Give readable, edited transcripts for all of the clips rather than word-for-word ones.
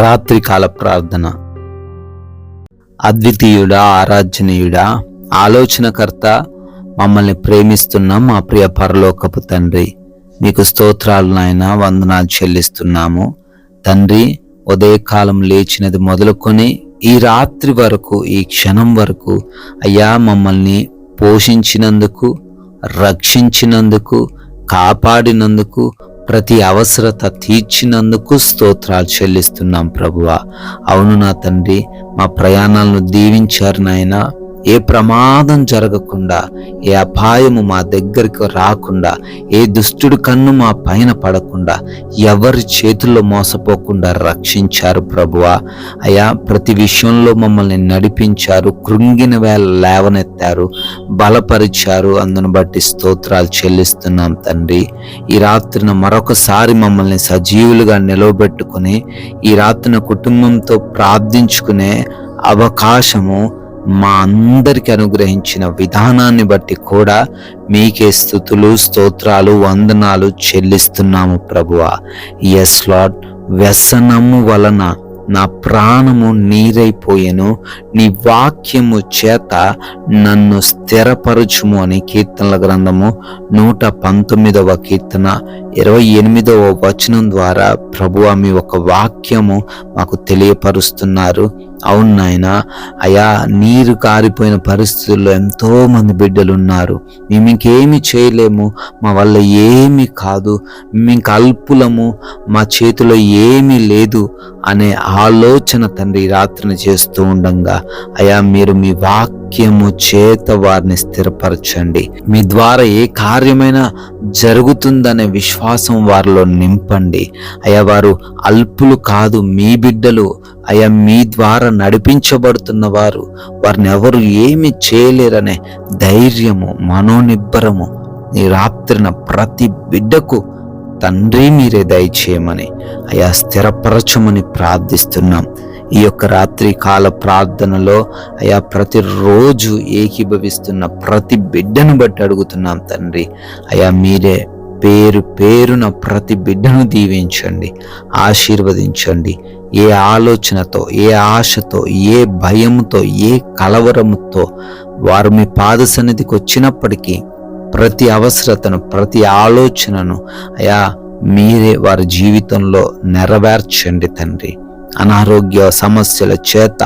రాత్రికాల ప్రార్థన. అద్వితీయుడా, ఆరాధనీయుడా, ఆలోచనకర్త, మమ్మల్ని ప్రేమిస్తున్న మా ప్రియ పరలోకపు తండ్రి, మీకు స్తోత్రాలు నాయనా, వందనాలు చెల్లిస్తున్నాము తండ్రి. ఉదయకాలం లేచినది మొదలుకొని ఈ రాత్రి వరకు, ఈ క్షణం వరకు అయ్యా మమ్మల్ని పోషించినందుకు, రక్షించినందుకు, కాపాడినందుకు, ప్రతి అవసరత తీర్చినందుకు స్తోత్రాలు చెల్లిస్తున్నాం ప్రభువా. అవును నా తండ్రి, మా ప్రయాణాలను దీవించారు నాయనా. ఏ ప్రమాదం జరగకుండా, ఏ అపాయము మా దగ్గరికి రాకుండా, ఏ దుష్టుడి కన్ను మా పైన పడకుండా, ఎవరి చేతుల్లో మోసపోకుండా రక్షించారు ప్రభువా. అయ్యా, ప్రతి విషయంలో మమ్మల్ని నడిపించారు, కృంగిన వేళ లేవనెత్తారు, బలపరిచారు. అందును బట్టి స్తోత్రాలు చెల్లిస్తున్నాం తండ్రి. ఈ రాత్రిన మరొకసారి మమ్మల్ని సజీవులుగా నిలవబెట్టుకుని ఈ రాత్రిన కుటుంబంతో ప్రార్థించుకునే అవకాశము మా అందరికి అనుగ్రహించిన విధానాన్ని బట్టి కూడా మీకే స్తుతులు, స్తోత్రాలు, వందనాలు చెల్లిస్తున్నాము ప్రభువా. ఎస్ లార్డ్, వ్యసనము వలన నా ప్రాణము నీరైపోయెను, నీ వాక్యము చేత నన్ను స్థిరపరచుము అని కీర్తనల గ్రంథము 119వ కీర్తన 28వ వచనం ద్వారా ప్రభువా మీ ఒక వాక్యము మాకు తెలియపరుస్తున్నారు. అవును నాయనా, అయా నీరు కారిపోయిన పరిస్థితుల్లో ఎంతో మంది బిడ్డలు ఉన్నారు. మేము ఇంకేమి చేయలేము, మా వల్ల ఏమి కాదు, మేము ఇంక అల్పులము, మా చేతిలో ఏమీ లేదు అనే ఆలోచన తండ్రి రాత్రిని చేస్తూ ఉండంగా అయా మీరు మీ వాక్యము చేత వారిని స్థిరపరచండి. మీ ద్వారా ఏ కార్యమైనా జరుగుతుందనే విశ్వాసం వారిలో నింపండి. అయా వారు అల్పులు కాదు, మీ బిడ్డలు. అయా మీ ద్వారా నడిపించబడుతున్న వారు, వారిని ఎవరు ఏమి చేయలేరనే ధైర్యము, మనోనిబ్బరము ఈ రాత్రిన ప్రతి బిడ్డకు తండ్రి మీరే దయచేయమని అయా స్థిరపరచమని ప్రార్థిస్తున్నాం. ఈ యొక్క రాత్రి కాల ప్రార్థనలో అయా ప్రతిరోజు ఏకీభవిస్తున్న ప్రతి బిడ్డను బట్టి అడుగుతున్నాం తండ్రి. అయా మీరే పేరు పేరున ప్రతి బిడ్డను దీవించండి, ఆశీర్వదించండి. ఏ ఆలోచనతో, ఏ ఆశతో, ఏ భయంతో, ఏ కలవరముతో వారు మీ పాద సన్నిధికి వచ్చినప్పటికీ ప్రతి అవసరతను, ప్రతి ఆలోచనను అయా మీరే వారి జీవితంలో నెరవేర్చండి తండ్రి. అనారోగ్య సమస్యల చేత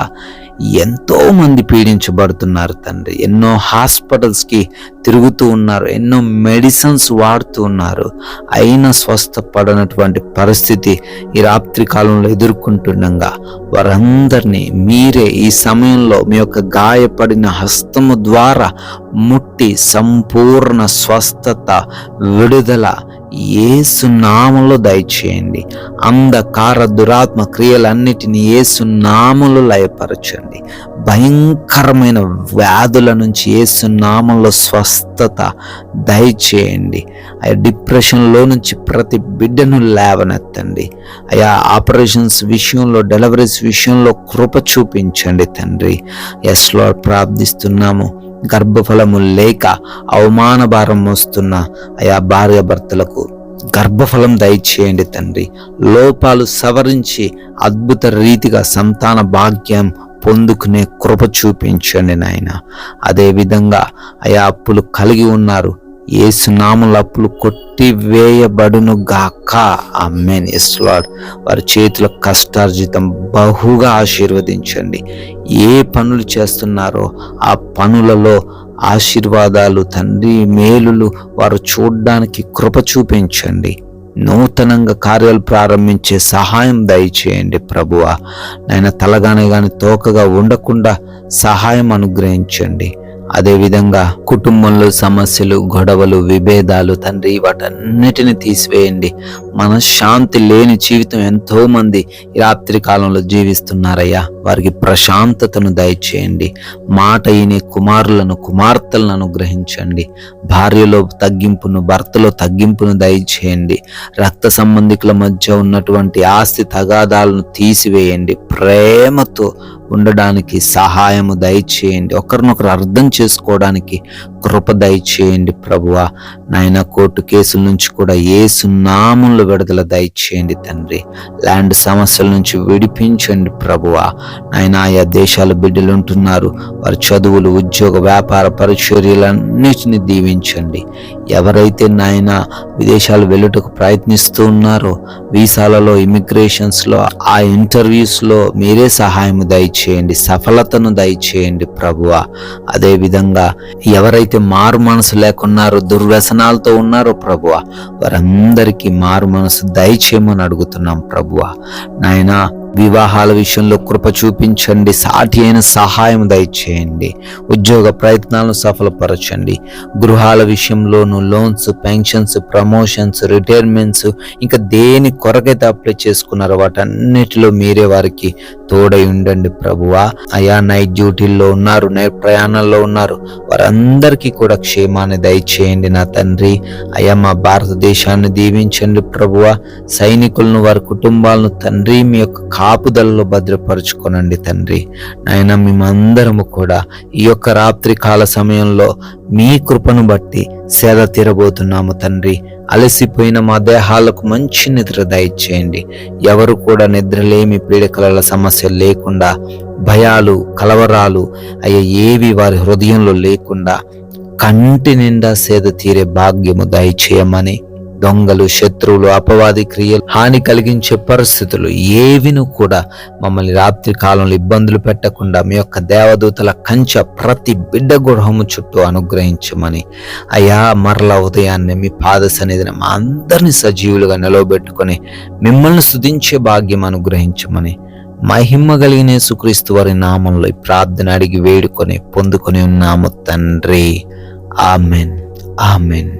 ఎంతో మంది పీడించబడుతున్నారు తండ్రి. ఎన్నో హాస్పిటల్స్కి తిరుగుతూ ఉన్నారు, ఎన్నో మెడిసిన్స్ వాడుతూ ఉన్నారు, అయినా స్వస్థపడనటువంటి పరిస్థితి ఈ రాత్రి కాలంలో ఎదుర్కొంటుండగా వారందరినీ మీరే ఈ సమయంలో మీ యొక్క గాయపడిన హస్తము ద్వారా ముట్టి సంపూర్ణ స్వస్థత, విడుదల యేసు నామములో దయచేయండి. అంధకార దురాత్మ క్రియలన్నిటినీ యేసు నామములో లయపరచండి. భయంకరమైన వ్యాధుల నుంచి యేసు నామములో స్వస్థత దయచేయండి. అయ్యా డిప్రెషన్లో నుంచి ప్రతి బిడ్డను లేవనెత్తండి. అయ్యా ఆపరేషన్స్ విషయంలో, డెలివరీస్ విషయంలో కృప చూపించండి తండ్రి. ఎస్ లార్డ్, ప్రార్థిస్తున్నాము. గర్భఫలము లేక అవమాన భారం మోస్తున్న అయా భార్య భర్తలకు గర్భఫలం దయచేయండి తండ్రి. లోపాలు సవరించి అద్భుత రీతిగా సంతాన భాగ్యం పొందుకునే కృప చూపించండి నాయన. అదేవిధంగా అయా అప్పులు కలిగి ఉన్నారు, యేసు నామములో అప్పులు కొట్టివేయబడును గాక. ఆమేన్. యేసు లార్డ్, వారి చేతుల కష్టార్జితం బహుగా ఆశీర్వదించండి. ఏ పనులు చేస్తున్నారో ఆ పనులలో ఆశీర్వాదాలు తండ్రి, మేలులు వారు చూడ్డానికి కృప చూపించండి. నూతనంగా కార్యాలు ప్రారంభించే సహాయం దయచేయండి ప్రభువా. నాయన తలగానే గాని తోకగా ఉండకుండా సహాయం అనుగ్రహించండి. అదేవిధంగా కుటుంబంలో సమస్యలు, గొడవలు, విభేదాలు తండ్రి వాటన్నిటిని తీసివేయండి. మనశ్శాంతి లేని జీవితం ఎంతో మంది ఈ రాత్రి కాలంలో జీవిస్తున్నారయ్యా. వారికి ప్రశాంతతను దయచేయండి. మాట ఈయన కుమారులను, కుమార్తెలను అనుగ్రహించండి. భార్యలో తగ్గింపును, భర్తలో తగ్గింపును దయచేయండి. రక్త సంబంధికుల మధ్య ఉన్నటువంటి ఆస్తి తగాదాలను తీసివేయండి. ప్రేమతో ఉండడానికి సహాయము దయచేయండి. ఒకరినొకరు అర్థం చేసుకోవడానికి కృప దయచేయండి ప్రభువా. నాయన కోర్టు కేసుల నుంచి కూడా యేసు నామములో రుణాలు విడుదల దయచేయండి తండ్రి. ల్యాండ్ సమస్యల నుంచి విడిపించండి ప్రభువా. నాయన ఆయా దేశాల బిడ్డలు ఉంటున్నారు, వారి చదువులు, ఉద్యోగ, వ్యాపార, పరిచర్యలన్నిటిని దీవించండి. ఎవరైతే నాయన విదేశాలు వెళ్ళుటకు ప్రయత్నిస్తూ ఉన్నారో, వీసాలలో, ఇమిగ్రేషన్స్లో, ఆ ఇంటర్వ్యూస్లో మీరే సహాయం దయచేయండి, సఫలతను దయచేయండి ప్రభువా. అదేవిధంగా ఎవరైతే మారు మనసు లేకున్నారో, దుర్వ్యసనాలతో ఉన్నారో ప్రభువా, వారందరికీ మారు మనసు దయచేయమని అడుగుతున్నాం ప్రభువా. నాయనా వివాహాల విషయంలో కృప చూపించండి, సాటి అయిన సహాయం దయచేయండి, ఉద్యోగ ప్రయత్నాలను సఫలపరచండి. గృహాల విషయంలోనూ లోన్స్, పెన్షన్స్, ప్రమోషన్స్, రిటైర్మెంట్స్, ఇంకా దేని కొరకైతే అప్లై చేసుకున్నారో వాటన్నిటిలో మీరే వారికి తోడై ఉండండి ప్రభువా. అయా నైట్ డ్యూటీల్లో ఉన్నారు, నైట్ ప్రయాణాల్లో ఉన్నారు, వారందరికీ కూడా క్షేమాన్ని దయచేయండి నా తండ్రి. అయా మా భారతదేశాన్ని దీవించండి ప్రభువా. సైనికులను, వారి కుటుంబాలను తండ్రి మీ యొక్క కాపుదలలో భద్రపరుచుకోనండి తండ్రి. నాయన మేమందరము కూడా ఈ యొక్క రాత్రి కాల సమయంలో మీ కృపను బట్టి సేద తీరబోతున్నాము తండ్రి. అలసిపోయిన మా దేహాలకు మంచి నిద్ర దయచేయండి. ఎవరు కూడా నిద్రలేమి, పీడకల సమస్య లేకుండా, భయాలు, కలవరాలు అయ్యే ఏవి వారి హృదయంలో లేకుండా కంటి నిండా సేద తీరే భాగ్యము దయచేయమని, దొంగలు, శత్రువులు, అపవాది క్రియలు, హాని కలిగించే పరిస్థితులు ఏవిను కూడా మమ్మల్ని రాత్రి కాలంలో ఇబ్బందులు పెట్టకుండా మీ యొక్క దేవదూతల కంచె ప్రతి బిడ్డ గృహము చుట్టూ అనుగ్రహించమని, అయా మరలా ఉదయాన్నే మీ పాద సన్నిధిని మా అందరినీ సజీవులుగా నిలవబెట్టుకొని మిమ్మల్ని స్తుతించే భాగ్యం అనుగ్రహించమని, మహిమ కలిగిన యేసుక్రీస్తు వారి నామంలో ఈ ప్రార్థన అడిగి వేడుకొని పొందుకొని ఉన్నాము తండ్రి. Amen, amen.